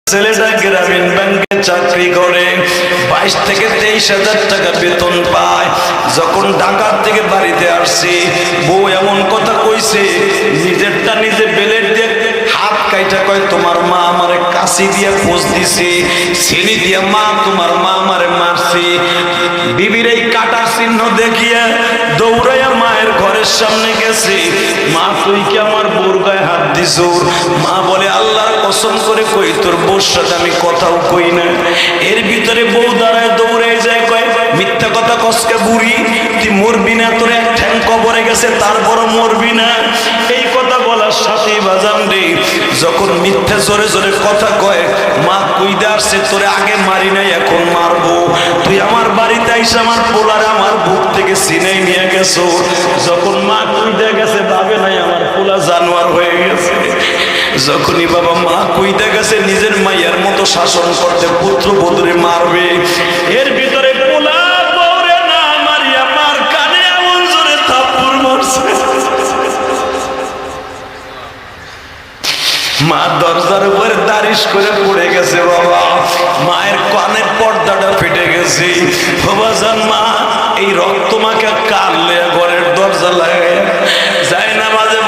ছেলেটা গ্রামীণ ব্যাংকে চাকরি করে, 22 থেকে 23,000 টাকা বেতন পায়। যখন ঢাকা থেকে বাড়িতে আসছি, বউ এমন কথা কইছে, নিজেরটা নিজে বেলেট দিয়ে হাত কাইটা কয়, তোমার মা আমারে কাশি দিয়ে পোষ দিছে, ছেনি দিয়ে মা তোমার মা আমারে মারছে। বিবির এই কাটার চিহ্ন দেখিয়া দৌড়াইয়া মায়ের ঘরের সামনে গেছে, মা তুই কি আমার বউর গায়ে হাত দিছ? মা বলে, আল্লাহর কসম করে কই, তোর বউর সাথে আমি কথাও কই না। এর ভিতরে বউ দাঁড়ায় দৌড়ে যায়, কয় মিথ্যা কথা কসকে বুড়ি, তুই মরবি না, তোর এক ঠ্যাং কবরে গেছে তারপরও মরবি না। এই কথা বলার সাথে বাজান রে, যখন মিথ্যা জোরে জোরে কথা কয়, মা কইতে আসছে তোরে আগে মারি নাই এখন মারবো, তুই আমার বাড়িতে আইসা আমার পোলারে আমার বুক থেকে সিনেই নিয়ে গেছো। যখন মা কইতে গেছে, ভাবে নাই আমার পোলা জানোয়ার হয়ে গেছে। যখনই বাবা মা কইতে গেছে নিজের মাইয়ার মতো শাসন করতে, পুত্র বধূরে মারবে, এর ভিতরে পোলা বউরে না মারিয়া মার কানে এমন জোরে থাপ্পড় মারছে, মা দরজার উপরে দাঁড়িস করে পড়ে গেছে। বাবা, মায়ের কানের পর্দাটা ফেটে গেছে। বাবাজান, মা এই রক্ত মাকে কানলে ঘরের দরজা লাগায় যায় না, মাঝে